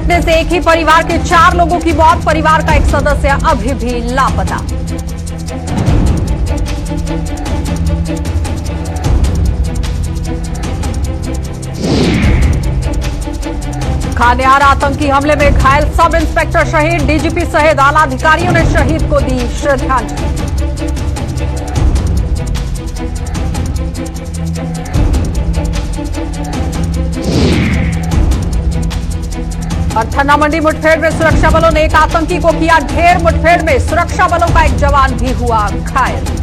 फटने से एक ही परिवार के 4 लोगों की मौत। परिवार का एक सदस्य अभी भी लापता। खानियार आतंकी हमले में घायल सब इंस्पेक्टर शहीद। डीजीपी सहित आला अधिकारियों ने शहीद को दी श्रद्धांजलि। और थन्ना मंडी मुठभेड़ में सुरक्षा बलों ने एक आतंकी को किया ढेर। मुठभेड़ में सुरक्षा बलों का एक जवान भी हुआ घायल।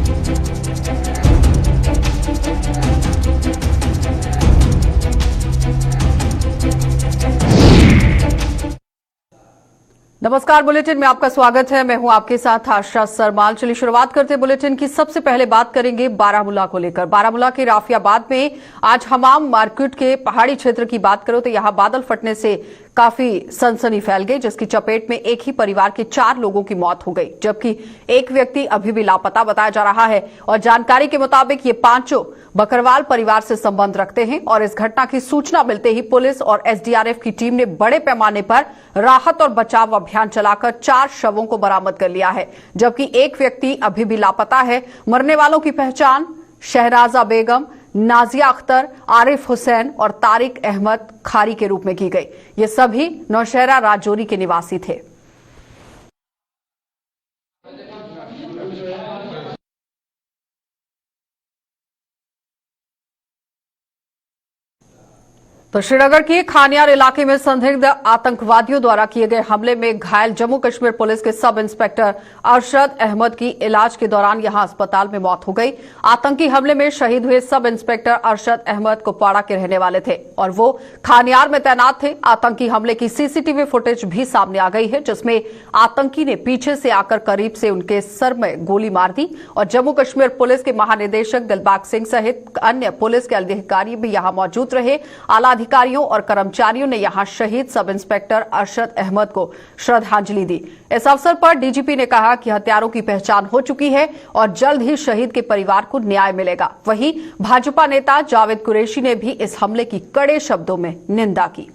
नमस्कार, बुलेटिन में आपका स्वागत है। मैं हूं आपके साथ आशा सरमाल। चलिए शुरुआत करते हैं बुलेटिन की। सबसे पहले बात करेंगे बारामूला को लेकर। बारामूला के राफियाबाद में आज हमाम मार्केट के पहाड़ी क्षेत्र की बात करो तो यहां बादल फटने से काफी सनसनी फैल गई, जिसकी चपेट में एक ही परिवार के 4 लोगों की मौत हो गई, जबकि एक व्यक्ति अभी भी लापता बताया जा रहा है। और जानकारी के मुताबिक ये 5 बकरवाल परिवार से संबंध रखते हैं। और इस घटना की सूचना मिलते ही पुलिस और एसडीआरएफ की टीम ने बड़े पैमाने पर राहत और बचाव अभियान चलाकर 4 शवों को बरामद कर लिया है, जबकि एक व्यक्ति अभी भी लापता है। मरने वालों की पहचान शहराजा बेगम, नाजिया अख्तर, आरिफ हुसैन और तारिक अहमद खारी के रूप में की गई। ये सभी नौशहरा राजौरी के निवासी थे। तो श्रीनगर के खानियार इलाके में संदिग्ध आतंकवादियों द्वारा किए गए हमले में घायल जम्मू कश्मीर पुलिस के सब इंस्पेक्टर अरशद अहमद की इलाज के दौरान यहां अस्पताल में मौत हो गई। आतंकी हमले में शहीद हुए सब इंस्पेक्टर अरशद अहमद कुपवाड़ा के रहने वाले थे और वो खानियार में तैनात थे। आतंकी हमले की सीसीटीवी फुटेज भी सामने आ गई है, जिसमें आतंकी ने पीछे से आकर करीब से उनके सर में गोली मार दी। और जम्मू कश्मीर पुलिस के महानिदेशक दिलबाग सिंह सहित अन्य पुलिस के अधिकारी भी यहां मौजूद रहे। आला अधिकारियों और कर्मचारियों ने यहां शहीद सब इंस्पेक्टर अरशद अहमद को श्रद्धांजलि दी। इस अवसर पर डीजीपी ने कहा कि हत्यारों की पहचान हो चुकी है और जल्द ही शहीद के परिवार को न्याय मिलेगा। वहीं भाजपा नेता जावेद कुरैशी ने भी इस हमले की कड़े शब्दों में निंदा की।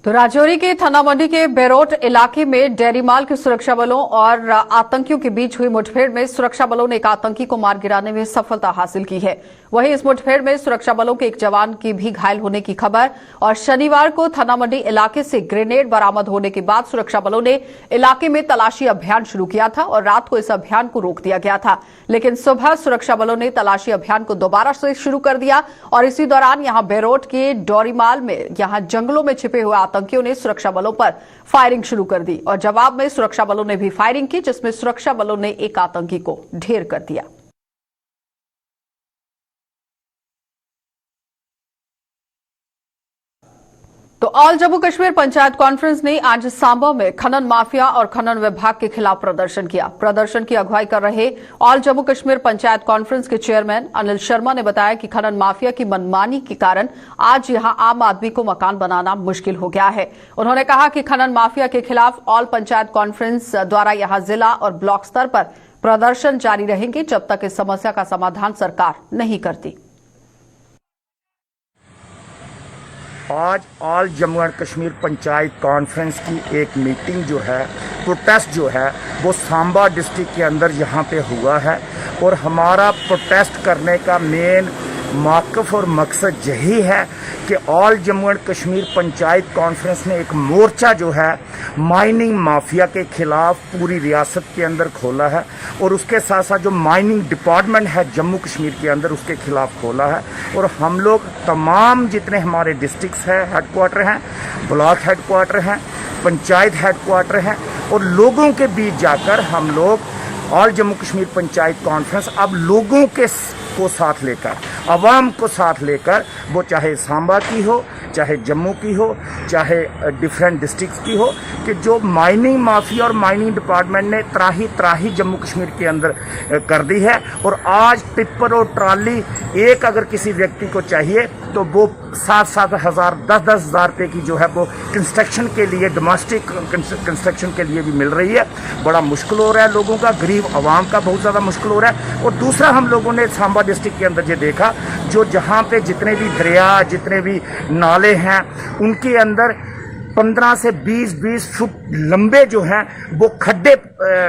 तो राजौरी के थन्ना मंडी के बेरोट इलाके में डेयरी माल के सुरक्षा बलों और आतंकियों के बीच हुई मुठभेड़ में सुरक्षा बलों ने एक आतंकी को मार गिराने में सफलता हासिल की है। वहीं इस मुठभेड़ में सुरक्षा बलों के एक जवान की भी घायल होने की खबर। और शनिवार को थन्ना मंडी इलाके से ग्रेनेड बरामद होने के बाद सुरक्षा बलों ने इलाके में तलाशी अभियान शुरू किया था और रात को इस अभियान को रोक दिया गया था, लेकिन सुबह सुरक्षा बलों ने तलाशी अभियान को दोबारा से शुरू कर दिया। और इसी दौरान यहां बेरोट के डोरीमाल में यहां जंगलों में छिपे हुए आतंकियों ने सुरक्षा बलों पर फायरिंग शुरू कर दी और जवाब में सुरक्षा बलों ने भी फायरिंग की, जिसमें सुरक्षा बलों ने एक आतंकी को ढेर कर दिया। तो ऑल जम्मू कश्मीर पंचायत कॉन्फ्रेंस ने आज सांबा में खनन माफिया और खनन विभाग के खिलाफ प्रदर्शन किया। प्रदर्शन की अगुवाई कर रहे ऑल जम्मू कश्मीर पंचायत कॉन्फ्रेंस के चेयरमैन अनिल शर्मा ने बताया कि खनन माफिया की मनमानी के कारण आज यहां आम आदमी को मकान बनाना मुश्किल हो गया है। उन्होंने कहा कि खनन माफिया के खिलाफ ऑल पंचायत कॉन्फ्रेंस द्वारा यहां जिला और ब्लॉक स्तर पर प्रदर्शन जारी रहेंगे जब तक इस समस्या का समाधान सरकार नहीं करती। आज all Jammu and Kashmir panchayat conference की एक मीटिंग जो है, प्रोटेस्ट जो है, वो सांबा डिस्ट्रिक्ट के अंदर यहाँ पे हुआ है। और हमारा प्रोटेस्ट करने का मेन मौक़िफ़ और मकसद यही है कि all Jammu and Kashmir panchayat conference ने एक मोर्चा जो है माइनिंग माफिया के खिलाफ पूरी रियासत के अंदर खोला है और उसके साथ साथ जो माइनिंग डिपार्टमेंट है जम्मू कश्मीर के अंदर उसके खिलाफ खोला है। और हम लोग तमाम जितने हमारे डिस्ट्रिक्ट्स हैं, हेडक्वार्टर हैं, ब्लॉक हेडक्वार्टर हैं, पंचायत हेडक्वार्टर हैं और लोगों के बीच जाकर हम लोग ऑल जम्मू कश्मीर पंचायत कॉन्फ्रेंस अब लोगों के को साथ लेकर, अवाम को साथ लेकर, वो चाहे सांबा की हो चाहे जम्मू की हो, चाहे डिफरेंट डिस्ट्रिक्ट्स की हो, कि जो माइनिंग माफिया और माइनिंग डिपार्टमेंट ने त्राही त्राही जम्मू कश्मीर के अंदर कर दी है। और आज टिप्पर और ट्राली एक अगर किसी व्यक्ति को चाहिए तो वो 7-7 हज़ार 10-10 हज़ार रुपये की जो है वो कंस्ट्रक्शन के लिए, डोमेस्टिक कंस्ट्रक्शन के लिए भी मिल रही है। बड़ा मुश्किल हो रहा है लोगों का, गरीब आवाम का बहुत ज़्यादा मुश्किल हो रहा है। और दूसरा हम लोगों ने सांबा डिस्ट्रिक्ट के अंदर ये देखा, जो जहाँ पे जितने भी दरिया, जितने भी नाले हैं, उनके अंदर 15 से 20 फुट लंबे जो हैं वो खड्डे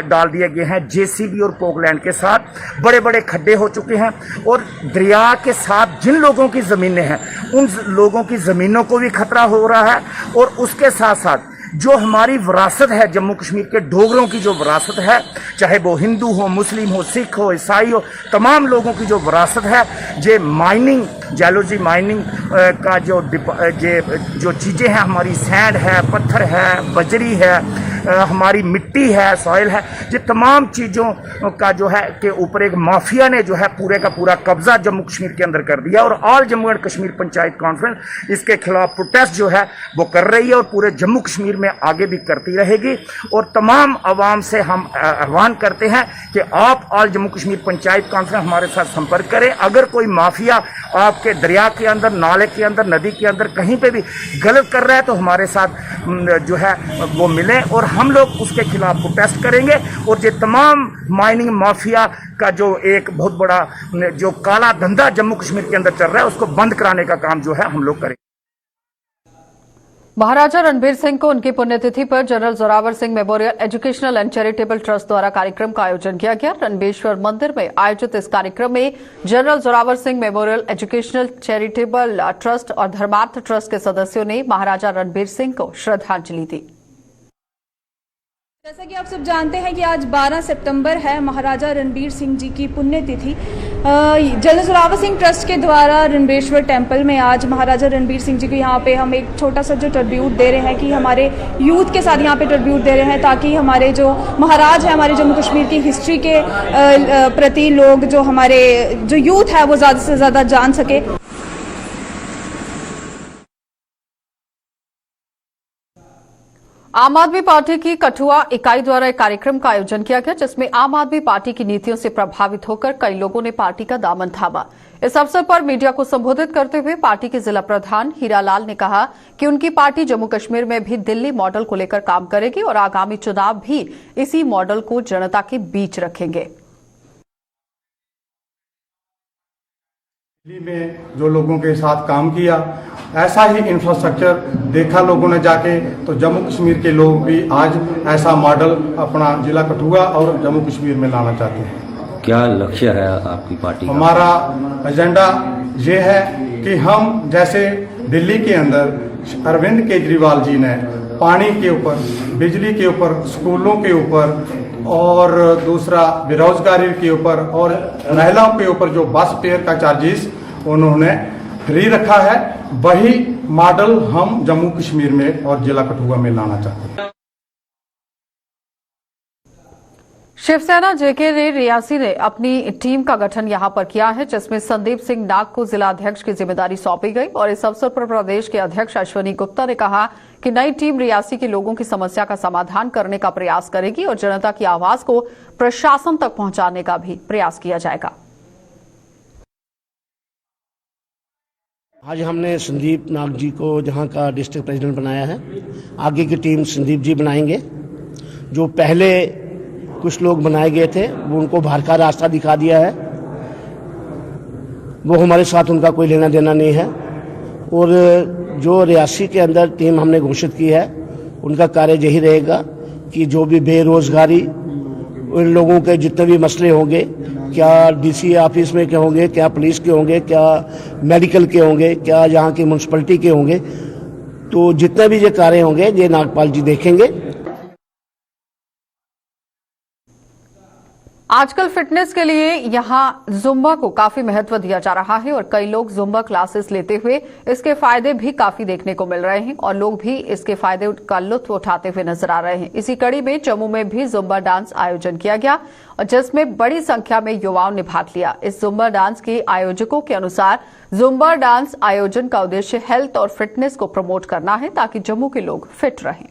डाल दिए गए हैं जेसीबी और पोकलैंड के साथ। बड़े बड़े खड्डे हो चुके हैं और दरिया के साथ जिन लोगों की ज़मीनें हैं उन लोगों की ज़मीनों को भी खतरा हो रहा है। और उसके साथ साथ जो हमारी विरासत है, जम्मू कश्मीर के डोगरों की जो विरासत है, चाहे वो हिंदू हो, मुस्लिम हो, सिख हो, ईसाई हो, तमाम लोगों की जो विरासत है, ये माइनिंग, जैलोजी माइनिंग का जो चीज़ें हैं, हमारी सैंड है, पत्थर है, बजरी है, हमारी मिट्टी है, सॉइल है, ये तमाम चीज़ों का जो है के ऊपर एक माफिया ने जो है पूरे का पूरा कब्जा जम्मू कश्मीर के अंदर कर दिया। और all Jammu and Kashmir panchayat conference इसके खिलाफ प्रोटेस्ट जो है वो कर रही है और पूरे जम्मू कश्मीर में आगे भी करती रहेगी। और तमाम आवाम से हम आह्वान करते हैं कि आप ऑल जम्मू कश्मीर पंचायत कॉन्फ्रेंस हमारे साथ संपर्क करें। अगर कोई माफिया आपके दरिया के अंदर, नाले के अंदर, नदी के अंदर कहीं पे भी गलत कर रहा है तो हमारे साथ जो है वो मिलें और हम लोग उसके खिलाफ प्रोटेस्ट करेंगे। और ये तमाम माइनिंग माफिया का जो एक बहुत बड़ा जो काला धंधा जम्मू कश्मीर के अंदर चल रहा है उसको बंद कराने का काम जो है हम लोग करेंगे। महाराजा रणबीर सिंह को उनकी पुण्यतिथि पर general Zorawar Singh memorial educational and charitable trust द्वारा कार्यक्रम का आयोजन किया गया। रणबीश्वर मंदिर में आयोजित इस कार्यक्रम में general Zorawar Singh memorial educational charitable trust और धर्मार्थ ट्रस्ट के सदस्यों ने महाराजा रणबीर सिंह को श्रद्धांजलि दी। जैसा कि आप सब जानते हैं कि आज 12 सितंबर है, महाराजा रणबीर सिंह जी की पुण्यतिथि। जनरल जोरावर सिंह ट्रस्ट के द्वारा रणबेश्वर टेम्पल में आज महाराजा रणबीर सिंह जी को यहाँ पे हम एक छोटा सा जो ट्रिब्यूट दे रहे हैं कि हमारे यूथ के साथ यहाँ पे ट्रिब्यूट दे रहे हैं ताकि हमारे जो महाराज है, हमारे जम्मू कश्मीर की हिस्ट्री के प्रति लोग, जो हमारे जो यूथ है वो ज़्यादा से ज़्यादा जान सके। आम आदमी पार्टी की कठुआ इकाई द्वारा एक कार्यक्रम का आयोजन किया गया जिसमें आम आदमी पार्टी की नीतियों से प्रभावित होकर कई लोगों ने पार्टी का दामन थामा। इस अवसर पर मीडिया को संबोधित करते हुए पार्टी के जिला प्रधान हीरालाल ने कहा कि उनकी पार्टी जम्मू कश्मीर में भी दिल्ली मॉडल को लेकर काम करेगी और आगामी चुनाव भी इसी मॉडल को जनता के बीच रखेंगे। दिल्ली में जो लोगों के साथ काम किया, ऐसा ही इंफ्रास्ट्रक्चर देखा लोगों ने जाके, तो जम्मू कश्मीर के लोग भी आज ऐसा मॉडल अपना जिला कठुआ और जम्मू कश्मीर में लाना चाहते हैं। क्या लक्ष्य है आपकी पार्टी का? हमारा एजेंडा ये है कि हम जैसे दिल्ली के अंदर अरविंद केजरीवाल जी ने पानी के ऊपर, बिजली के ऊपर, स्कूलों के ऊपर और दूसरा बेरोजगारी के ऊपर और महिलाओं के ऊपर जो बस फेयर का चार्जेस उन्होंने फ्री रखा है, वही मॉडल हम जम्मू कश्मीर में और जिला कठुआ में लाना चाहते हैं। शिवसेना जेके रियासी ने अपनी टीम का गठन यहां पर किया है जिसमें संदीप सिंह नाग को जिला अध्यक्ष की जिम्मेदारी सौंपी गई। और इस अवसर पर प्रदेश के अध्यक्ष अश्वनी गुप्ता ने कहा कि नई टीम रियासी के लोगों की समस्या का समाधान करने का प्रयास करेगी और जनता की आवाज को प्रशासन तक पहुंचाने का भी प्रयास किया जाएगा। आज हमने संदीप नाग जी को जहां का डिस्ट्रिक्ट प्रेसिडेंट बनाया है। आगे की टीम संदीप जी बनाएंगे। जो पहले कुछ लोग बनाए गए थे वो उनको बाहर का रास्ता दिखा दिया है, वो हमारे साथ उनका कोई लेना देना नहीं है। और जो रियासी के अंदर टीम हमने घोषित की है उनका कार्य यही रहेगा कि जो भी बेरोजगारी, उन लोगों के जितने भी मसले होंगे, क्या डीसी ऑफिस में के होंगे, क्या पुलिस के होंगे, क्या मेडिकल के होंगे, क्या यहाँ की म्यूनसिपलिटी के होंगे, तो जितने भी ये कार्य होंगे ये नागपाल जी देखेंगे। आजकल फिटनेस के लिए यहाँ जुम्बा को काफी महत्व दिया जा रहा है और कई लोग जुम्बा क्लासेस लेते हुए इसके फायदे भी काफी देखने को मिल रहे हैं और लोग भी इसके फायदे का लुत्फ उठाते हुए नजर आ रहे हैं। इसी कड़ी में जम्मू में भी जुम्बा डांस आयोजन किया गया और जिसमें बड़ी संख्या में युवाओं ने भाग लिया। इस जुम्बा डांस के आयोजकों के अनुसार जुम्बा डांस आयोजन का उद्देश्य हेल्थ और फिटनेस को प्रमोट करना है ताकि जम्मू के लोग फिट रहें।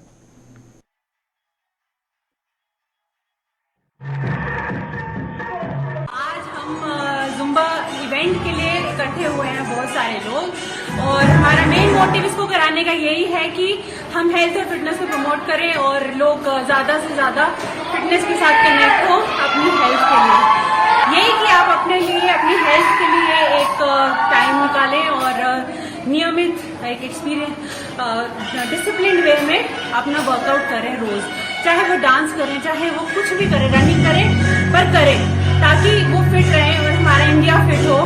जुम्बा इवेंट के लिए इकट्ठे हुए हैं बहुत सारे लोग और हमारा मेन मोटिव इसको कराने का यही है कि हम हेल्थ और फिटनेस को प्रमोट करें और लोग ज्यादा से ज्यादा फिटनेस के साथ कनेक्ट हो अपनी हेल्थ के लिए। यही कि आप अपने लिए अपनी हेल्थ के लिए एक टाइम निकालें और नियमित एक एक्सपीरियंस डिसिप्लिन वे में अपना वर्कआउट करें रोज, चाहे वो डांस करें चाहे वो कुछ भी करें, रनिंग करें पर करें ताकि वो फिट रहे और हमारा इंडिया फिट हो।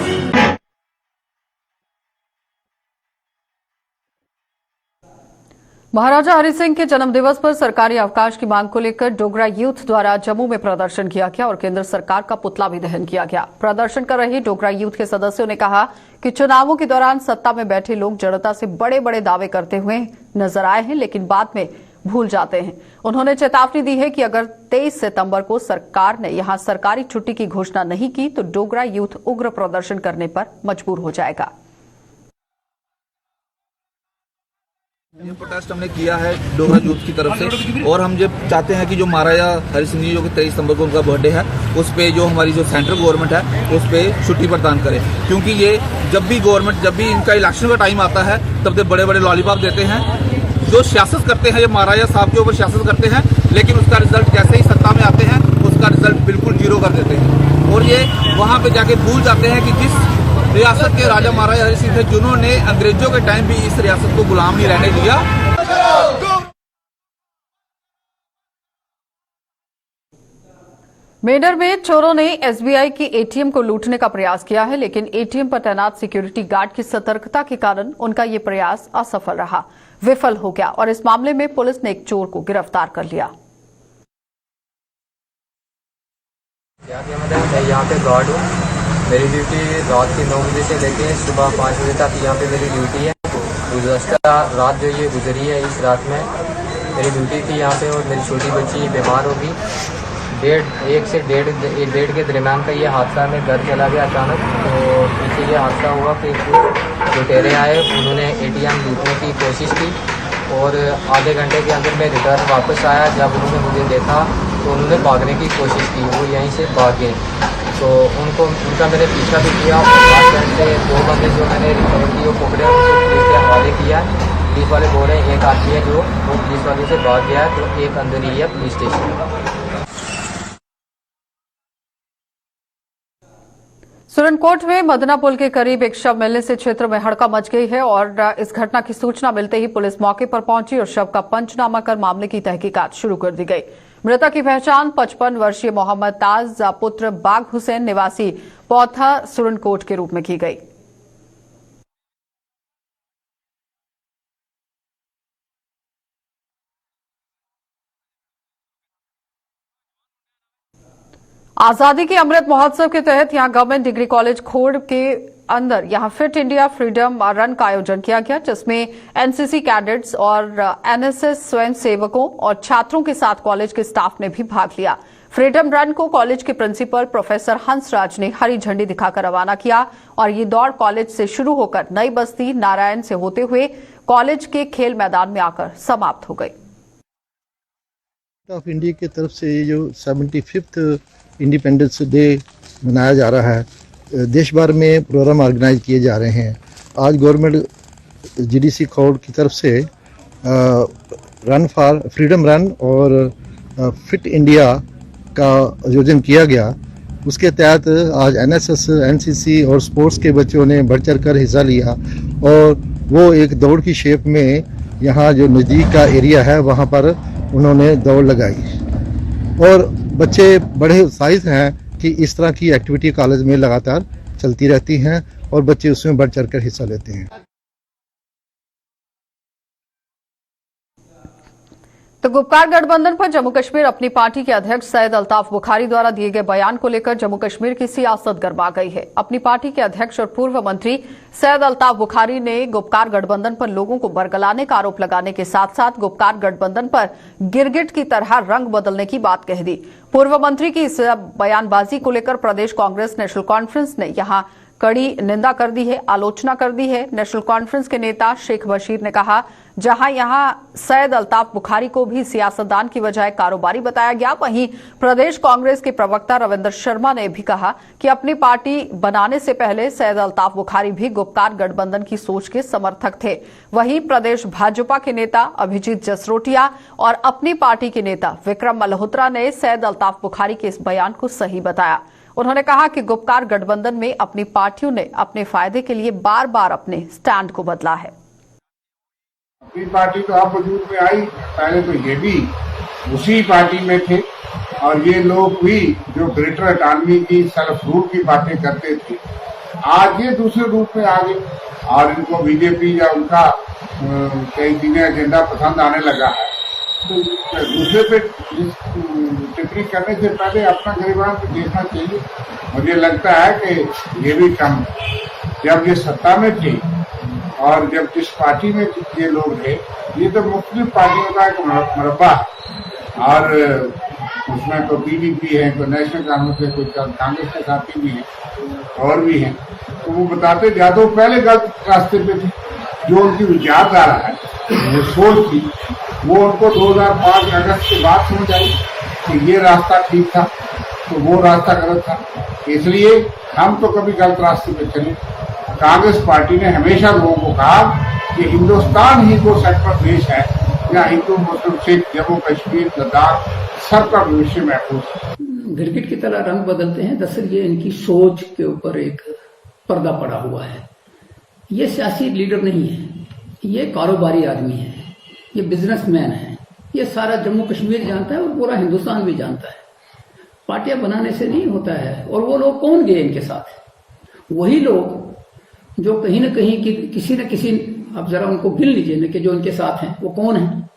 महाराजा हरि सिंह के जन्मदिवस पर सरकारी अवकाश की मांग को लेकर डोगरा यूथ द्वारा जम्मू में प्रदर्शन किया गया और केंद्र सरकार का पुतला भी दहन किया गया। प्रदर्शन कर रहे डोगरा यूथ के सदस्यों ने कहा कि चुनावों के दौरान सत्ता में बैठे लोग जनता से बड़े बड़े दावे करते हुए नजर आए हैं लेकिन बाद में भूल जाते हैं। उन्होंने चेतावनी दी है कि अगर 23 सितंबर को सरकार ने यहां सरकारी छुट्टी की घोषणा नहीं की तो डोगरा यूथ उग्र प्रदर्शन करने पर मजबूर हो जाएगा। ये प्रोटेस्ट हमने किया है डोगरा यूथ की तरफ से और हम जो चाहते हैं कि जो महाराजा हरि सिंह जी जो कि 23 सितंबर को उनका बर्थडे है उस पे जो हमारी जो सेंट्रल गवर्नमेंट है उस पे छुट्टी प्रदान करे, क्योंकि ये जब भी इनका इलेक्शन का टाइम आता है तब बड़े बड़े लॉलीपॉप देते हैं, जो सियासत करते हैं, ये महाराजा साहब के ऊपर सियासत करते हैं लेकिन उसका रिजल्ट जैसे ही सत्ता में आते हैं उसका रिजल्ट बिल्कुल जीरो कर देते हैं और ये वहां पे जाके भूल जाते हैं कि जिस रियासत के राजा महाराजा हरि सिंह थे जिन्होंने अंग्रेजों के टाइम भी इस रियासत को गुलाम नहीं रहने दिया। मेडर में चोरों ने एसबीआई की एटीएम को लूटने का प्रयास किया है लेकिन एटीएम पर तैनात सिक्योरिटी गार्ड की सतर्कता के कारण उनका ये प्रयास असफल रहा, विफल हो गया और इस मामले में पुलिस ने एक चोर को गिरफ्तार कर लिया। मैं यहाँ पे गार्ड हूँ। मेरी ड्यूटी रात के 9 बजे से लेकर सुबह 5 बजे तक यहाँ पे मेरी ड्यूटी है। गुज़श्ता रात जो ये गुजरी है इस रात में मेरी ड्यूटी थी यहाँ पे और मेरी छोटी बच्ची बीमार होगी। 1 से 1.5 के दरमियान का ये हादसा में घर चला गया अचानक। तो पीछे ये हादसा हुआ कि कुछ लुटेरे आए, उन्होंने एटीएम लूटने की कोशिश की और आधे घंटे के अंदर मैं रिटर्न वापस आया। जब उन्होंने मुझे देखा तो उन्होंने भागने की कोशिश की, वो यहीं से भाग गए। तो उनका मैंने पीछा भी किया और 5 घंटे 2 बंदे जो मैंने रिकवर किए वो पकड़े और उनको पुलिस के हवाले किया। पुलिस वाले बोल रहे हैं एक आदमी है जो वो पुलिस वाले से भाग गया है, तो एक अंदर ही है पुलिस स्टेशन में। सुरनकोट में मदना पुल के करीब एक शव मिलने से क्षेत्र में हड़कंप मच गई है और इस घटना की सूचना मिलते ही पुलिस मौके पर पहुंची और शव का पंचनामा कर मामले की तहकीकात शुरू कर दी गई। मृतक की पहचान 55 वर्षीय मोहम्मद ताज पुत्र बाग हुसैन निवासी पौथा सुरनकोट के रूप में की गई। आजादी के अमृत महोत्सव के तहत यहां गवर्नमेंट डिग्री कॉलेज खोड़ के अंदर यहां फिट इंडिया फ्रीडम रन का आयोजन किया गया, जिसमें एनसीसी कैडेट्स और एनएसएस स्वयं सेवकों और छात्रों के साथ कॉलेज के स्टाफ ने भी भाग लिया। फ्रीडम रन को कॉलेज के प्रिंसिपल प्रोफेसर हंसराज ने हरी झंडी दिखाकर रवाना किया और ये दौड़ कॉलेज से शुरू होकर नई बस्ती नारायण से होते हुए कॉलेज के खेल मैदान में आकर समाप्त हो गई। ऑफ इंडिया की तरफ से ये जो 75th इंडिपेंडेंस डे मनाया जा रहा है, देश भर में प्रोग्राम ऑर्गेनाइज किए जा रहे हैं। आज गवर्नमेंट जीडीसी खोड़ की तरफ से रन फॉर फ्रीडम रन और फिट इंडिया का आयोजन किया गया। उसके तहत आज एनएसएस, एनसीसी और स्पोर्ट्स के बच्चों ने बढ़ चढ़ कर हिस्सा लिया और वो एक दौड़ की शेप में यहाँ जो नज़दीक का एरिया है वहाँ पर उन्होंने दौड़ लगाई और बच्चे बड़े उत्साहित हैं कि इस तरह की एक्टिविटी कॉलेज में लगातार चलती रहती हैं और बच्चे उसमें बढ़ चढ़कर हिस्सा लेते हैं। तो गुपकार गठबंधन पर जम्मू कश्मीर अपनी पार्टी के अध्यक्ष सैयद अल्ताफ बुखारी द्वारा दिए गए बयान को लेकर जम्मू कश्मीर की सियासत गरमा गई है। अपनी पार्टी के अध्यक्ष और पूर्व मंत्री सैयद अल्ताफ बुखारी ने गुपकार गठबंधन पर लोगों को बरगलाने का आरोप लगाने के साथ साथ गुपकार गठबंधन पर गिरगिट की तरह रंग बदलने की बात कह दी। पूर्व मंत्री की इस बयानबाजी को लेकर प्रदेश कांग्रेस नेशनल कॉन्फ्रेंस ने यहां कड़ी निंदा कर दी है, आलोचना कर दी है। नेशनल कॉन्फ्रेंस के नेता शेख बशीर ने कहा, जहां यहां सैयद अल्ताफ बुखारी को भी सियासतदान की बजाय कारोबारी बताया गया, वहीं प्रदेश कांग्रेस के प्रवक्ता रविंद्र शर्मा ने भी कहा कि अपनी पार्टी बनाने से पहले सैयद अल्ताफ बुखारी भी गुपकार गठबंधन की सोच के समर्थक थे। वहीं प्रदेश भाजपा के नेता अभिजीत जसरोटिया और अपनी पार्टी के नेता विक्रम मल्होत्रा ने सैयद अल्ताफ बुखारी के इस बयान को सही बताया। उन्होंने कहा कि गुपकार गठबंधन में अपनी पार्टियों ने अपने फायदे के लिए बार बार अपने स्टैंड को बदला है। अपनी पार्टी तो अब वजूद में आई, पहले तो ये भी उसी पार्टी में थे और ये लोग भी जो ग्रेटर इकॉनमी की सेल्फ रूल की बातें करते थे, आज ये दूसरे रूप में आ गए और इनको बीजेपी या उनका कई चीजें एजेंडा पसंद आने लगा है। तो दूसरे पे टिप्पणी करने से पहले अपना गरिमा को देखना चाहिए। मुझे लगता है कि ये भी कम, जब ये सत्ता में थे और जब जिस पार्टी में ये लोग थे, ये तो मुख्तलिफ पार्टियों का एक मरबा है और उसमें तो पीडीपी है, तो नेशनल कांग्रेस है, कोई कांग्रेस के साथी भी हैं और भी हैं। तो वो बताते जाते पहले गलत रास्ते पे थे। जो उनकी विचारधारा है, वो सोच थी, वो उनको 2005 अगस्त के बाद समझ आई कि ये रास्ता ठीक था तो वो रास्ता गलत था। इसलिए हम तो कभी गलत रास्ते पे चले। कांग्रेस पार्टी ने हमेशा लोगों को कहा कि हिंदुस्तान ही को सेक्टर देश है, या हिंदू मुस्लिम सिख जम्मू कश्मीर लद्दाख सबका भविष्य महफूज है। गिरगिट की तरह रंग बदलते हैं। दरअसल ये इनकी सोच के ऊपर एक पर्दा पड़ा हुआ है। ये सियासी लीडर नहीं है, ये कारोबारी आदमी है, ये बिजनेसमैन है। ये सारा जम्मू कश्मीर जानता है और पूरा हिंदुस्तान भी जानता है। पार्टियां बनाने से नहीं होता है। और वो लोग कौन गए इनके साथ? वही लोग जो कहीं ना कहीं किसी न किसी, आप जरा उनको गिन लीजिए न कि जो इनके साथ हैं वो कौन है।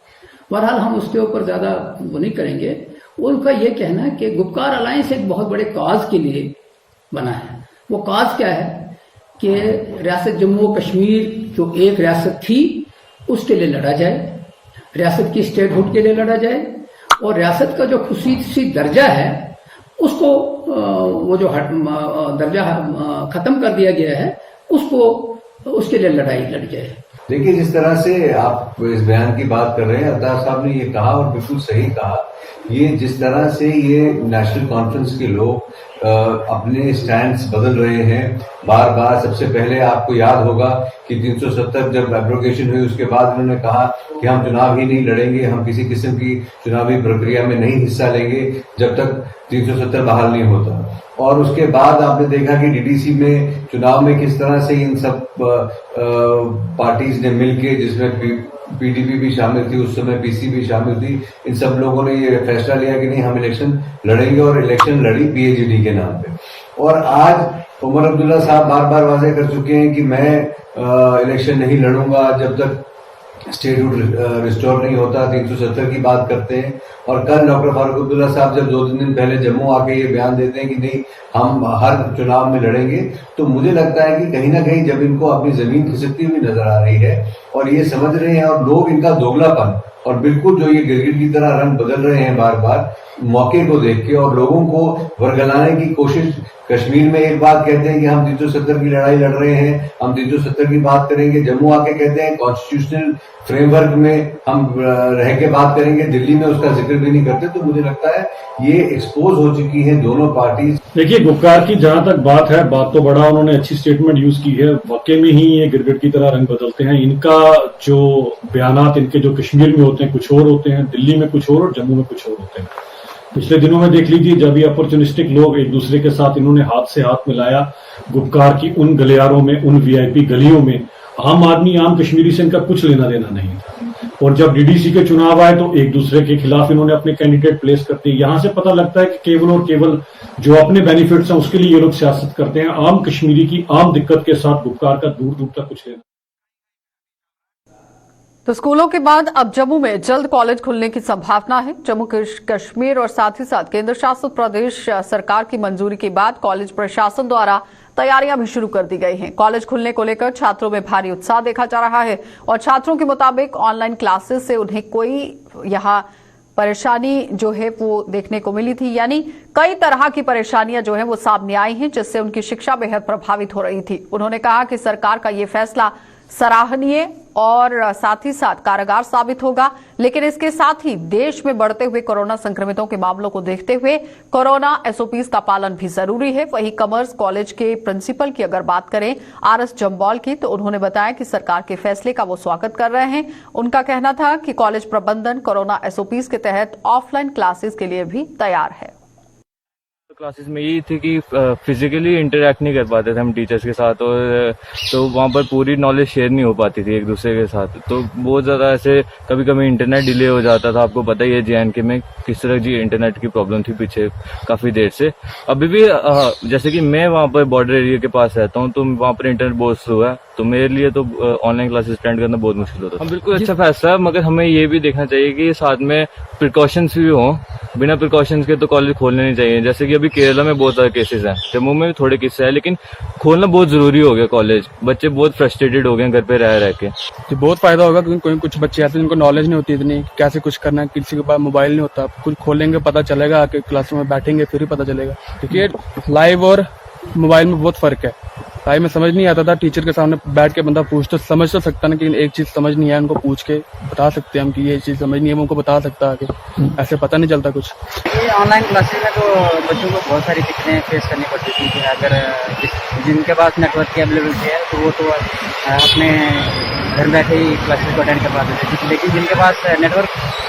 बहरहाल हम उसके ऊपर ज्यादा वो नहीं करेंगे। उनका ये कहना है कि गुपकार अलायंस एक बहुत बड़े काज के लिए बना है। वो काज क्या है कि रियासत जम्मू कश्मीर जो एक रियासत थी उसके लिए लड़ा जाए, रियासत की स्टेटहुड के लिए लड़ा जाए और रियासत का जो खुसूसी दर्जा है उसको वो जो दर्जा खत्म कर दिया गया है उसको, उसके लिए लड़ाई लड़ जाए। देखिए, जिस तरह से आप इस बयान की बात कर रहे हैं, अल्ताफ साहब ने ये कहा और बिल्कुल सही कहा। ये जिस तरह से ये नेशनल कॉन्फ्रेंस के लोग अपने स्टैंड्स बदल रहे हैं बार बार। सबसे पहले आपको याद होगा कि 370 जब एब्रोगेशन हुई उसके बाद उन्होंने कहा कि हम चुनाव ही नहीं लड़ेंगे, हम किसी किस्म की चुनावी प्रक्रिया में नहीं हिस्सा लेंगे जब तक 370 बहाल नहीं होता। और उसके बाद आपने देखा कि डीडीसी में चुनाव में किस तरह से इन सब पार्टीज ने मिलके, जिसमें पीडीपी भी शामिल थी उस समय, पीसी भी शामिल थी, इन सब लोगों ने ये फैसला लिया कि नहीं, हम इलेक्शन लड़ेंगे और इलेक्शन लड़ी पीएचडी के नाम पे। और आज उमर अब्दुल्ला साहब बार बार वाजे कर चुके हैं कि मैं इलेक्शन नहीं लड़ूंगा जब तक स्टेटहुड रिस्टोर नहीं होता। 370 की बात करते हैं। और कल डॉक्टर फारूक अब्दुल्ला साहब जब 2-3 दिन पहले जम्मू आके ये बयान देते हैं कि नहीं, हम हर चुनाव में लड़ेंगे, तो मुझे लगता है कि कहीं ना कहीं जब इनको अपनी जमीन खिसकती हुई नजर आ रही है और ये समझ रहे हैं और लोग इनका दोगलापन और बिल्कुल जो ये गिरगिट की तरह रंग बदल रहे हैं बार बार मौके को देख के और लोगों को वर्गलाने की कोशिश। कश्मीर में एक बात कहते हैं कि हम 370 की लड़ाई लड़ रहे हैं, हम 370 की बात करेंगे, जम्मू आके कहते हैं कॉन्स्टिट्यूशनल फ्रेमवर्क में हम रह के बात करेंगे, दिल्ली में उसका जिक्र भी नहीं करते। तो मुझे लगता है ये एक्सपोज हो चुकी है दोनों पार्टी। देखिए, गुपकार की जहां तक बात है, बात तो बड़ा उन्होंने अच्छी स्टेटमेंट यूज की है। वाकई में ही ये गिरगिट की तरह रंग बदलते हैं। इनका जो बयानात इनके जो कश्मीर में होते हैं कुछ और होते हैं, दिल्ली में कुछ और जम्मू में कुछ और होते हैं। पिछले दिनों में देख लीजिए, जब ये अपॉर्चुनिस्टिक लोग एक दूसरे के साथ इन्होंने हाथ से हाथ मिलाया, गुपकार की उन गलियारों में, उन वीआईपी गलियों में आम आदमी, आम कश्मीरी से इनका कुछ लेना देना नहीं था। और जब डीडीसी के चुनाव आए तो एक दूसरे के खिलाफ इन्होंने अपने कैंडिडेट प्लेस करते हैं। यहां से पता लगता है कि केवल और केवल जो अपने बेनिफिट्स हैं उसके लिए ये लोग सियासत करते हैं। आम कश्मीरी की आम दिक्कत के साथ गुपकार का दूर दूर तक कुछ लेना। तो स्कूलों के बाद अब जम्मू में जल्द कॉलेज खुलने की संभावना है। जम्मू कश्मीर और साथ ही साथ केंद्र शासित प्रदेश सरकार की मंजूरी के बाद कॉलेज प्रशासन द्वारा तैयारियां भी शुरू कर दी गई हैं। कॉलेज खुलने को लेकर छात्रों में भारी उत्साह देखा जा रहा है और छात्रों के मुताबिक ऑनलाइन क्लासेस से उन्हें कोई यहां परेशानी जो है वो देखने को मिली थी, यानी कई तरह की परेशानियां जो है वो सामने आई हैं, जिससे उनकी शिक्षा बेहद प्रभावित हो रही थी। उन्होंने कहा कि सरकार का ये फैसला सराहनीय और साथ ही साथ कारगर साबित होगा, लेकिन इसके साथ ही देश में बढ़ते हुए कोरोना संक्रमितों के मामलों को देखते हुए कोरोना एसओपीज का पालन भी जरूरी है। वहीं कॉमर्स कॉलेज के प्रिंसिपल की अगर बात करें आरएस जम्वाल की, तो उन्होंने बताया कि सरकार के फैसले का वो स्वागत कर रहे हैं। उनका कहना था कि कॉलेज प्रबंधन कोरोना एसओपीज के तहत ऑफलाइन क्लासेस के लिए भी तैयार है। क्लासेस में यही थी कि फिजिकली इंटरेक्ट नहीं कर पाते थे हम टीचर्स के साथ, और तो वहाँ पर पूरी नॉलेज शेयर नहीं हो पाती थी एक दूसरे के साथ। तो बहुत ज़्यादा ऐसे कभी कभी इंटरनेट डिले हो जाता था। आपको पता ही है JNK में किस तरह की इंटरनेट की प्रॉब्लम थी पीछे काफ़ी देर से। अभी भी जैसे कि मैं वहाँ पर बॉर्डर एरिया के पास रहता हूँ, तो वहाँ पर इंटरनेट बहुत स्लो है, तो मेरे लिए तो ऑनलाइन क्लासेस अटेंड करना बहुत मुश्किल होता है। बिल्कुल अच्छा फैसला है, मगर हमें ये भी देखना चाहिए कि साथ में प्रिकॉशंस भी हों। बिना प्रिकॉशंस के तो कॉलेज खोलने नहीं चाहिए। जैसे कि अभी केरला में बहुत सारे केसेस हैं, जम्मू में भी थोड़े केसेस हैं, लेकिन खोलना बहुत जरूरी हो गया कॉलेज। बच्चे बहुत फ्रस्ट्रेटेड हो गए घर पे रह के। तो बहुत फायदा होगा, क्योंकि कुछ बच्चे ऐसे जिनको नॉलेज नहीं होती इतनी कैसे कुछ करना है, किसी के पास मोबाइल नहीं होता। कुछ खोलेंगे पता चलेगा, आके क्लास में बैठेंगे फिर ही पता चलेगा, क्योंकि लाइव और मोबाइल में बहुत फर्क है। लाइव में समझ नहीं आता था, टीचर के सामने बैठ के बंदा पूछ तो समझ तो सकता ना, कि एक चीज समझ नहीं है उनको पूछ के बता सकते हैं हम कि ये चीज समझ नहीं है, वो उनको बता सकता है आगे। ऐसे पता नहीं चलता कुछ। ये ऑनलाइन क्लासेस में तो बच्चों को बहुत सारी दिक्कतें फेस करनी पड़ती थी कि अगर जिनके पास नेटवर्क की अवेलेबिलिटी है तो वो तो अपने घर बैठे ही क्लासेस को अटेंड कर पाते थे, लेकिन जिनके पास नेटवर्क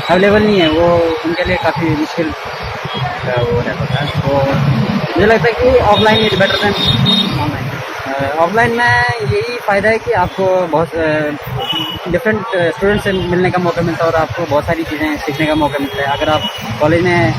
अवेलेबल नहीं है वो उनके लिए काफ़ी मुश्किल वो रहता था। तो मुझे लगता है कि offline is better than online. Offline में यही फ़ायदा है कि आपको बहुत डिफरेंट स्टूडेंट से मिलने का मौका मिलता है और आपको बहुत सारी चीज़ें सीखने का मौका मिलता है। अगर आप कॉलेज में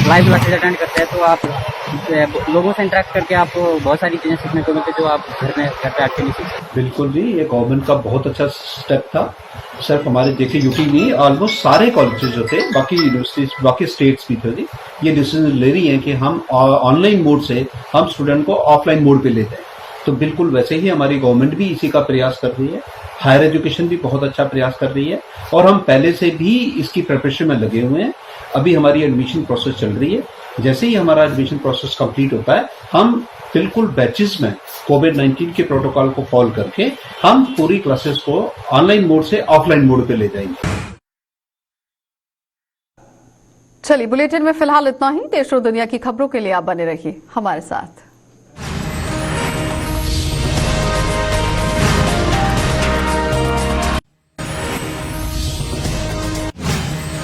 लाइव क्लासेज अटेंड करते हैं तो आप लोगों से इंटरेक्ट करके आपको बहुत सारी चीज़ें सीखने को मिलती है जो आप घर पे आके नहीं सीख सकते। बिल्कुल जी, ये गवर्नमेंट का बहुत अच्छा स्टेप था। सिर्फ हमारे देखिए यूपी में ऑलमोस्ट सारे कॉलेजेस जो थे, बाकी यूनिवर्सिटीज, बाकी स्टेट्स भी थे जी, ये डिसीजन ले रही हैं कि हम ऑनलाइन मोड से हम स्टूडेंट को ऑफलाइन मोड पे लेते हैं। तो बिल्कुल वैसे ही हमारी गवर्नमेंट भी इसी का प्रयास कर रही है। हायर एजुकेशन भी बहुत अच्छा प्रयास कर रही है और हम पहले से भी इसकी प्रिपरेशन में लगे हुए हैं। अभी हमारी एडमिशन प्रोसेस चल रही है। जैसे ही हमारा एडमिशन प्रोसेस कंप्लीट होता है, हम बिल्कुल बैचेस में कोविड-19 के प्रोटोकॉल को फॉलो करके हम पूरी क्लासेस को ऑनलाइन मोड से ऑफलाइन मोड पे ले जाएंगे। चलिए, बुलेटिन में फिलहाल इतना ही। देश और दुनिया की खबरों के लिए आप बने रहिए हमारे साथ।